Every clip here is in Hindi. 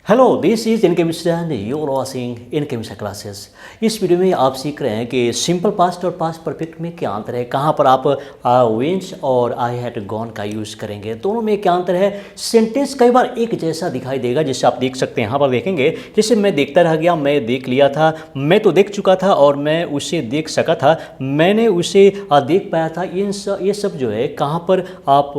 हेलो दिस इज इनके मिस्टर यूर वॉचिंग इनके मिस्टर क्लासेस। इस वीडियो में आप सीख रहे हैं कि सिंपल पास्ट और पास्ट परफेक्ट में क्या अंतर है, कहाँ पर आप वेंट और आई हैड गॉन का यूज़ करेंगे, दोनों में क्या अंतर है। सेंटेंस कई बार एक जैसा दिखाई देगा, जैसे आप देख सकते हैं यहाँ पर देखेंगे। जैसे मैं देखता रह गया, मैं देख लिया था, मैं तो देख चुका था और मैं उसे देख सका था, मैंने उसे देख पाया था। ये सब जो है कहाँ पर आप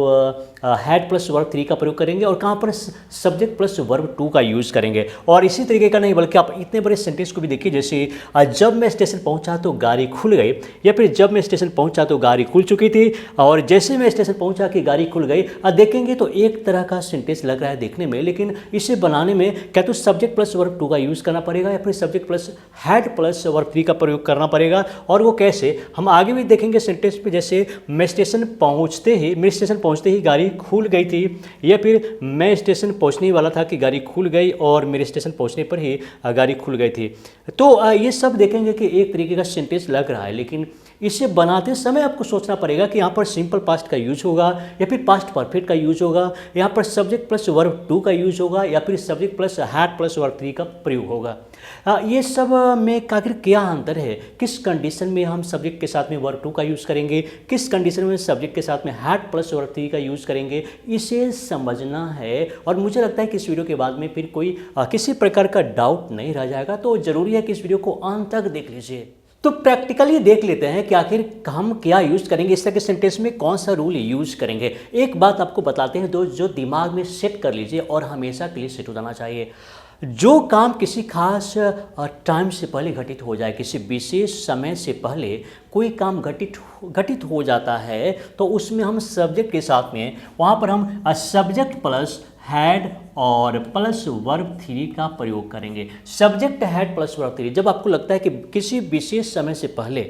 हैड प्लस वर्ब 3 का प्रयोग करेंगे और कहाँ पर सब्जेक्ट प्लस वर्ब 2 का यूज़ करेंगे। और इसी तरीके का नहीं बल्कि आप इतने बड़े सेंटेंस को भी देखिए, जैसे जब मैं स्टेशन पहुंचा तो गाड़ी खुल गई, या फिर जब मैं स्टेशन पहुंचा तो गाड़ी खुल चुकी थी, और जैसे मैं स्टेशन पहुंचा कि गाड़ी खुल गई। देखेंगे तो एक तरह का सेंटेंस लग रहा है देखने में, लेकिन इसे बनाने में क्या तो सब्जेक्ट प्लस वर्ब 2 का यूज़ करना पड़ेगा या फिर subject plus had plus verb 3 का प्रयोग करना पड़ेगा। और वो कैसे हम आगे भी देखेंगे सेंटेंस पे। जैसे मैं स्टेशन पहुंचते ही, मेरे स्टेशन पहुंचते ही गाड़ी खुल गई थी, या फिर मैं स्टेशन पहुंचने वाला था कि गाड़ी खुल गई और मेरे स्टेशन पहुंचने पर ही गाड़ी खुल गई थी। तो ये सब देखेंगे कि एक तरीके का सेंटेंस लग रहा है, लेकिन इसे बनाते समय आपको सोचना पड़ेगा कि यहाँ पर सिंपल पास्ट का यूज होगा या फिर पास्ट परफेक्ट का यूज होगा, यहाँ पर सब्जेक्ट प्लस वर्ब 2 का यूज होगा या फिर subject plus had plus verb 3 का प्रयोग होगा। ये सब में आखिर क्या अंतर है, किस कंडीशन में हम सब्जेक्ट के साथ में वर्ब 2 का यूज़ करेंगे, किस कंडीशन में सब्जेक्ट के साथ में हैड प्लस वर्ब 3 का यूज़ करेंगे, इसे समझना है। और मुझे लगता है कि इस वीडियो के बाद में फिर कोई किसी प्रकार का डाउट नहीं रह जाएगा, तो ज़रूरी है कि इस वीडियो को अंत तक देख लीजिए। तो प्रैक्टिकली देख लेते हैं कि आखिर हम क्या यूज़ करेंगे, इस तरह के सेंटेंस में कौन सा रूल यूज़ करेंगे। एक बात आपको बताते हैं जो दिमाग में सेट कर लीजिए और हमेशा के लिए सेट हो जाना चाहिए। जो काम किसी खास टाइम से पहले घटित हो जाए, किसी विशेष समय से पहले कोई काम घटित हो जाता है, तो उसमें हम सब्जेक्ट के साथ में वहाँ पर हम सब्जेक्ट प्लस हैड और प्लस वर्ब 3 का प्रयोग करेंगे। सब्जेक्ट हैड प्लस वर्ब 3 जब आपको लगता है कि किसी विशेष समय से पहले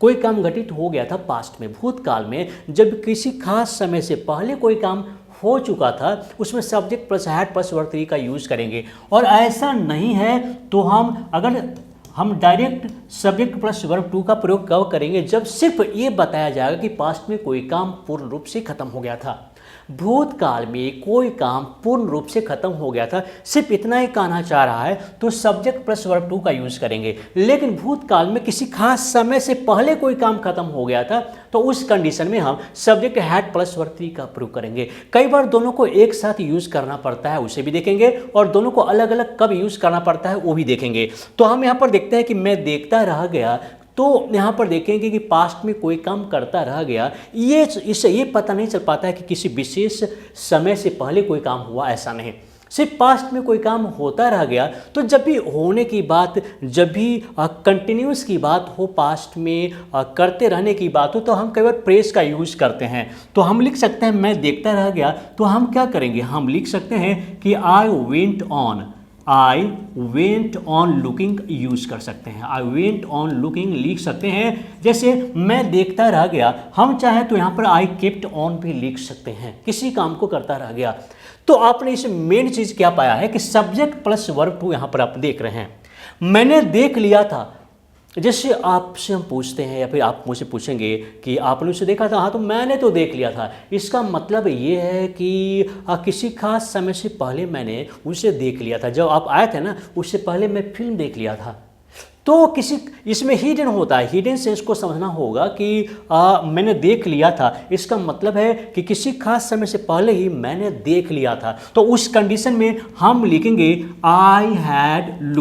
कोई काम घटित हो गया था, पास्ट में, भूतकाल में, जब किसी खास समय से पहले कोई काम हो चुका था, उसमें subject plus had plus verb 3 का यूज़ करेंगे। और ऐसा नहीं है तो हम डायरेक्ट सब्जेक्ट प्लस वर्ब 2 का प्रयोग कब करेंगे, जब सिर्फ ये बताया जाएगा कि पास्ट में कोई काम पूर्ण रूप से खत्म हो गया था, भूतकाल में कोई काम पूर्ण रूप से खत्म हो गया था, सिर्फ इतना ही कहना चाह रहा है तो सब्जेक्ट प्लस वर्ब 2 का यूज़ करेंगे। लेकिन भूतकाल में किसी खास समय से पहले कोई काम खत्म हो गया था, तो उस कंडीशन में हम सब्जेक्ट हैड प्लस वर्ब 3 का प्रयोग करेंगे। कई बार दोनों को एक साथ यूज़ करना पड़ता है, उसे भी देखेंगे, और दोनों को अलग अलग कब यूज़ करना पड़ता है वो भी देखेंगे। तो हम यहाँ पर देखते हैं कि मैं देखता रह गया, तो यहाँ पर देखेंगे कि पास्ट में कोई काम करता रह गया, इससे ये पता नहीं चल पाता है कि किसी विशेष समय से पहले कोई काम हुआ, ऐसा नहीं, सिर्फ पास्ट में कोई काम होता रह गया। तो जब भी होने की बात, जब भी कंटिन्यूस की बात हो, पास्ट में करते रहने की बात हो, तो हम कई बार प्रेस का यूज़ करते हैं। तो हम लिख सकते हैं मैं देखता रह गया, तो हम क्या करेंगे, हम लिख सकते हैं कि I went on looking use कर सकते हैं, आई वेंट ऑन लुकिंग लिख सकते हैं। जैसे मैं देखता रह गया, हम चाहे तो यहाँ पर आई केप्ट ऑन भी लिख सकते हैं, किसी काम को करता रह गया। तो आपने इस मेन चीज़ क्या पाया है कि सब्जेक्ट प्लस वर्ब 2 यहाँ पर आप देख रहे हैं। मैंने देख लिया था, जैसे आपसे हम पूछते हैं या फिर आप मुझे पूछेंगे कि आपने उसे देखा था, हाँ तो मैंने तो देख लिया था। इसका मतलब ये है कि किसी खास समय से पहले मैंने उसे देख लिया था, जब आप आए थे ना, उससे पहले मैं फिल्म देख लिया था। तो किसी इसमें हिडन होता है, हिडन से इसको समझना होगा कि मैंने देख लिया था, इसका मतलब है कि किसी खास समय से पहले ही मैंने देख लिया था। तो उस कंडीशन में हम लिखेंगे आई हैड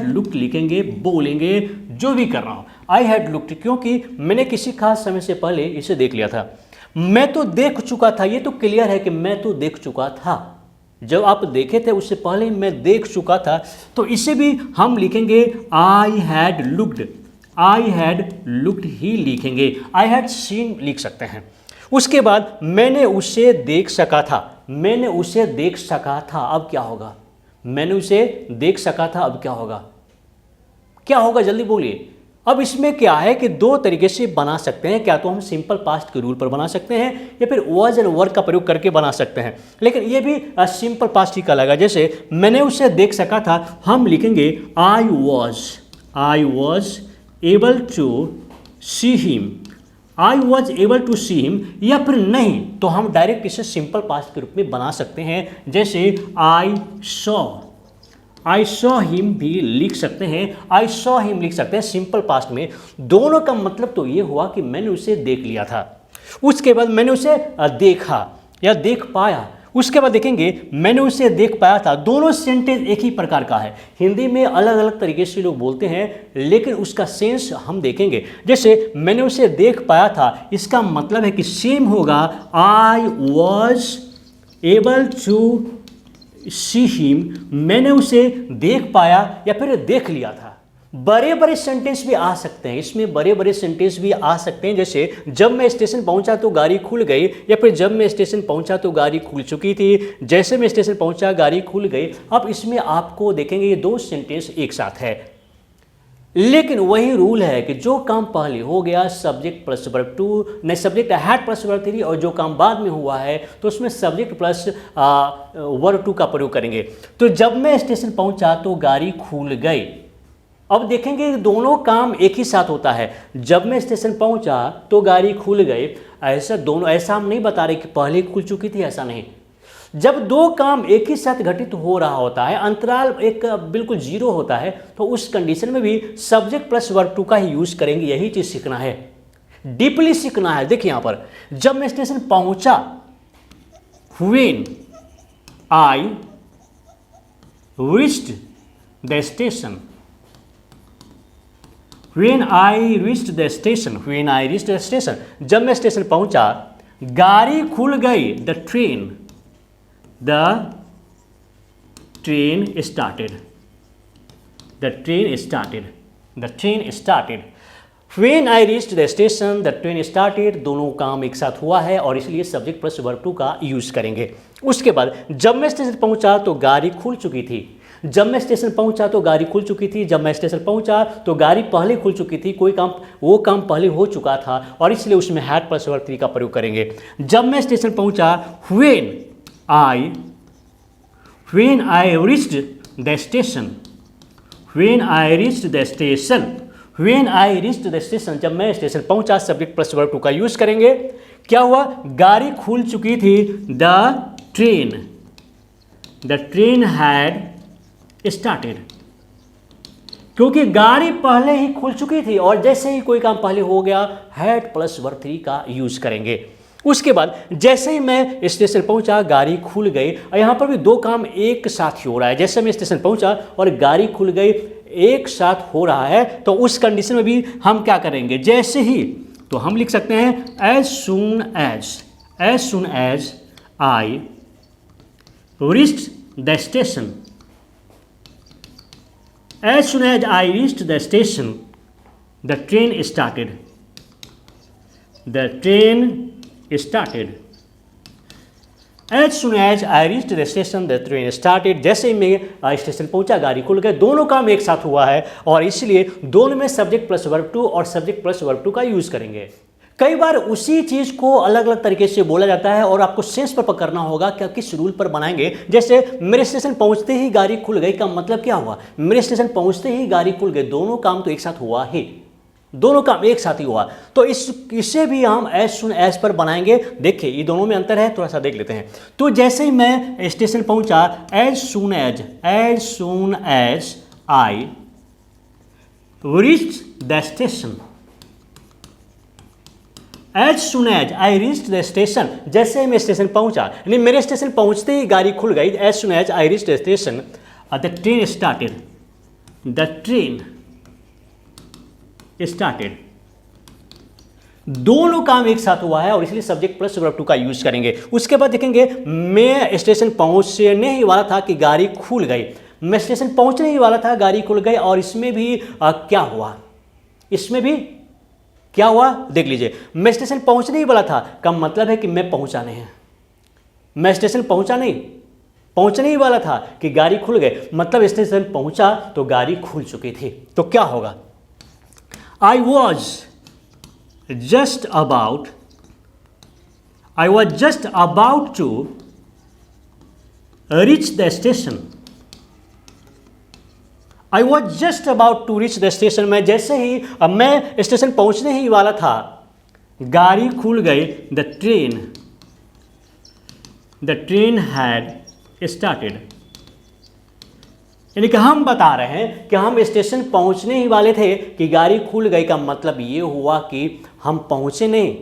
लुक्ड लिखेंगे, बोलेंगे जो भी कर रहा हूँ, आई हैड लुक्ड, क्योंकि मैंने किसी खास समय से पहले इसे देख लिया था। मैं तो देख चुका था, ये तो क्लियर है कि मैं तो देख चुका था, जब आप देखे थे उससे पहले मैं देख चुका था। तो इसे भी हम लिखेंगे आई हैड लुक्ड ही लिखेंगे, आई हैड सीन लिख सकते हैं। उसके बाद मैंने उसे देख सका था, अब क्या होगा, मैंने उसे देख सका था, अब क्या होगा जल्दी बोलिए। अब इसमें क्या है कि दो तरीके से बना सकते हैं, क्या तो हम सिंपल पास्ट के रूल पर बना सकते हैं या फिर वाज एंड वर का प्रयोग करके बना सकते हैं, लेकिन ये भी सिंपल पास्ट ही कहलाएगा। जैसे मैंने उसे देख सका था, हम लिखेंगे I was able to see him, I was able to see him, या फिर नहीं तो हम डायरेक्ट इसे सिंपल पास्ट के रूप में बना सकते हैं, जैसे आई सॉ हिम भी लिख सकते हैं, आई सॉ हिम लिख सकते हैं सिंपल पास्ट में। दोनों का मतलब तो ये हुआ कि मैंने उसे देख लिया था, उसके बाद मैंने उसे देखा या देख पाया, उसके बाद देखेंगे मैंने उसे देख पाया था। दोनों सेंटेंस एक ही प्रकार का है, हिंदी में अलग अलग तरीके से लोग बोलते हैं लेकिन उसका सेंस हम देखेंगे। जैसे मैंने उसे देख पाया था, इसका मतलब है कि सेम होगा I was able to see him, मैंने उसे देख पाया या फिर देख लिया था। बड़े बड़े सेंटेंस भी आ सकते हैं, इसमें बड़े बड़े सेंटेंस भी आ सकते हैं, जैसे जब मैं स्टेशन पहुंचा तो गाड़ी खुल गई, या फिर जब मैं स्टेशन पहुंचा तो गाड़ी खुल चुकी थी, जैसे मैं स्टेशन पहुंचा गाड़ी खुल गई। अब इसमें आपको देखेंगे ये दो सेंटेंस एक साथ है, लेकिन वही रूल है कि जो काम पहले हो गया सब्जेक्ट प्लस वर्ब टू, नहीं subject had plus verb three, और जो काम बाद में हुआ है तो उसमें सब्जेक्ट प्लस वर्ब टू का प्रयोग करेंगे। तो जब मैं स्टेशन पहुंचा तो गाड़ी खुल गई, अब देखेंगे दोनों काम एक ही साथ होता है। जब मैं स्टेशन पहुंचा तो गाड़ी खुल गई, ऐसा दोनों, ऐसा हम नहीं बता रहे कि पहले खुल चुकी थी, ऐसा नहीं। जब दो काम एक ही साथ घटित हो रहा होता है, अंतराल एक बिल्कुल जीरो होता है, तो उस कंडीशन में भी सब्जेक्ट प्लस वर्ब टू का ही यूज करेंगे। यही चीज सीखना है, डीपली सीखना है। देखिए यहां पर जब मैं स्टेशन पहुंचा, when I reached the station, When I reached the station, when I reached the station, जब मैं स्टेशन पहुंचा गाड़ी खुल गई, the train started, the train started, when I reached the station, the train started, दोनों काम एक साथ हुआ है और इसलिए सब्जेक्ट प्लस वर्ब टू का यूज करेंगे। उसके बाद जब मैं स्टेशन पहुंचा तो गाड़ी खुल चुकी थी, जब मैं स्टेशन पहुंचा तो गाड़ी खुल चुकी थी, जब मैं स्टेशन पहुंचा तो गाड़ी पहले खुल चुकी थी, कोई काम वो काम पहले हो चुका था और इसलिए उसमें हैड प्लस वर्ब थ्री का प्रयोग करेंगे। जब मैं स्टेशन पहुंचा, when I reached the station, when I reached the station, when I reached the station, जब मैं स्टेशन पहुंचा सब्जेक्ट प्लस वर्ब टू का यूज करेंगे। क्या हुआ, गाड़ी खुल चुकी थी, द ट्रेन हैड स्टार्टेड, क्योंकि गाड़ी पहले ही खुल चुकी थी और जैसे ही कोई काम पहले हो गया हैड प्लस वर्ब थ्री का यूज करेंगे। उसके बाद जैसे ही मैं स्टेशन पहुंचा गाड़ी खुल गई, और यहाँ पर भी दो काम एक साथ ही हो रहा है। जैसे मैं स्टेशन पहुंचा और गाड़ी खुल गई एक साथ हो रहा है, तो उस कंडीशन में भी हम क्या करेंगे, जैसे ही, तो हम लिख सकते हैं as soon as I reached the station, as soon as I reached the station, the train started. The train started. As soon as I reached the station, the train started. जैसे ही मैं स्टेशन पहुंचा गाड़ी खुल गई, दोनों काम एक साथ हुआ है और इसलिए दोनों में सब्जेक्ट प्लस वर्ब टू और सब्जेक्ट प्लस वर्ब टू का यूज करेंगे। कई बार उसी चीज को अलग अलग तरीके से बोला जाता है और आपको सेंस पर पकड़ना होगा कि किस रूल पर बनाएंगे। जैसे मेरे स्टेशन पहुंचते ही गाड़ी खुल गई का मतलब क्या हुआ, मेरे स्टेशन पहुंचते ही गाड़ी खुल गई, दोनों काम तो एक साथ हुआ ही, दोनों काम एक साथ ही हुआ। तो इसे भी हम एज सुन एज पर बनाएंगे। देखिए ये दोनों में अंतर है, थोड़ा सा देख लेते हैं। तो जैसे ही मैं स्टेशन पहुंचा, as soon as I reached the station, as soon as I reached the station, जैसे ही मैं स्टेशन पहुंचा, यानी मेरे स्टेशन पहुंचते ही गाड़ी खुल गई। As soon as I reached the station, the train started, the train started, दोनों काम एक साथ हुआ है और इसलिए सब्जेक्ट प्लस वर्ब टू का यूज करेंगे। उसके बाद देखेंगे मैं स्टेशन पहुंचने ही वाला था कि गाड़ी खुल गई, मैं स्टेशन पहुंचने ही वाला था गाड़ी खुल गई, और इसमें भी क्या हुआ, इसमें भी क्या हुआ देख लीजिए। मैं स्टेशन पहुंचने ही वाला था का मतलब है कि मैं पहुंचा नहीं है, मैं स्टेशन पहुंचने ही वाला था कि गाड़ी खुल गई, मतलब स्टेशन पहुंचा तो गाड़ी खुल चुकी थी। तो क्या होगा, I was just about to reach the station, I was just about to reach the station, मैं जैसे ही मैं स्टेशन पहुंचने ही वाला था, गाड़ी खुल गई, द ट्रेन हैड स्टार्टेड। यानी कि हम बता रहे हैं कि हम स्टेशन पहुंचने ही वाले थे कि गाड़ी खुल गई। का मतलब ये हुआ कि हम पहुंचे नहीं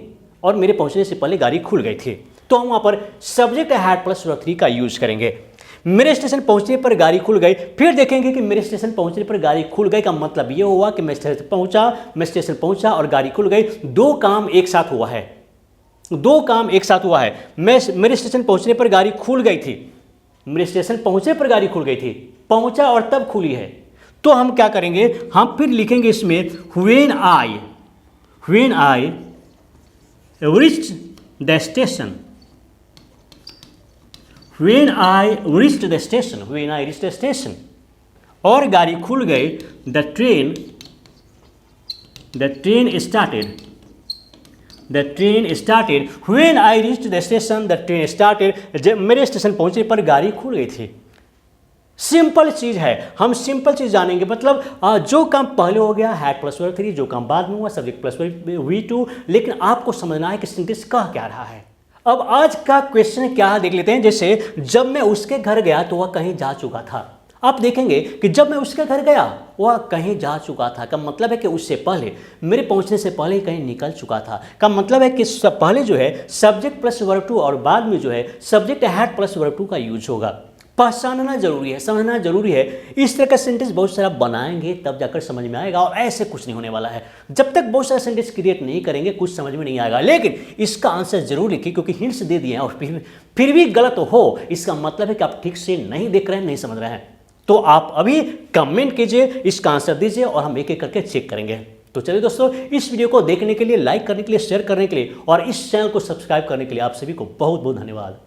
और मेरे पहुंचने से पहले गाड़ी खुल गई थी। तो हम वहां पर सब्जेक्ट हैड प्लस वर्ब 3 का यूज करेंगे। मेरे स्टेशन पहुंचने पर गाड़ी खुल गई, फिर देखेंगे कि मेरे स्टेशन पहुंचने पर गाड़ी खुल गई का मतलब ये हुआ कि मैं स्टेशन पहुंचा और गाड़ी खुल गई। दो काम एक साथ हुआ है, दो काम एक साथ हुआ है। मेरे स्टेशन पहुंचने पर गाड़ी खुल गई थी, मेरे स्टेशन पहुंचने पर गाड़ी खुल गई थी, पहुंचा और तब खुली है। तो हम क्या करेंगे, हम फिर लिखेंगे इसमें when I reached the station, when I reached the station, और गाड़ी खुल गई, the train started, when I reached the station the train started। जब मेरे स्टेशन पहुंचने पर गाड़ी खुल गई थी। सिंपल चीज है, हम सिंपल चीज जानेंगे। मतलब जो काम पहले हो गया हैड प्लस वर्ब 3, जो काम बाद में हुआ सब्जेक्ट प्लस V2, लेकिन आपको समझना है कि सेंटेंस कह क्या रहा है। अब आज का क्वेश्चन क्या है देख लेते हैं। जैसे जब मैं उसके घर गया तो वह कहीं जा चुका था। आप देखेंगे कि जब मैं उसके घर गया वह कहीं जा चुका था का मतलब है कि उससे पहले, मेरे पहुंचने से पहले कहीं निकल चुका था। का मतलब है कि पहले जो है सब्जेक्ट प्लस वर्ब 2 और बाद में जो है सब्जेक्ट हैड प्लस वर्ब 2 का यूज होगा। पहचानना जरूरी है, समझना जरूरी है। इस तरह का सेंटेंस बहुत सारा बनाएंगे तब जाकर समझ में आएगा, और ऐसे कुछ नहीं होने वाला है। जब तक बहुत सारा सेंटेंस क्रिएट नहीं करेंगे कुछ समझ में नहीं आएगा। लेकिन इसका आंसर जरूर लिखिए, क्योंकि हिंट्स दे दिए हैं और फिर भी गलत हो, इसका मतलब है कि आप ठीक से नहीं देख रहे हैं, नहीं समझ रहे हैं। तो आप अभी कमेंट कीजिए, इसका आंसर दीजिए और हम एक एक करके चेक करेंगे। तो चलिए दोस्तों, इस वीडियो को देखने के लिए, लाइक करने के लिए, शेयर करने के लिए और इस चैनल को सब्सक्राइब करने के लिए आप सभी को बहुत बहुत धन्यवाद।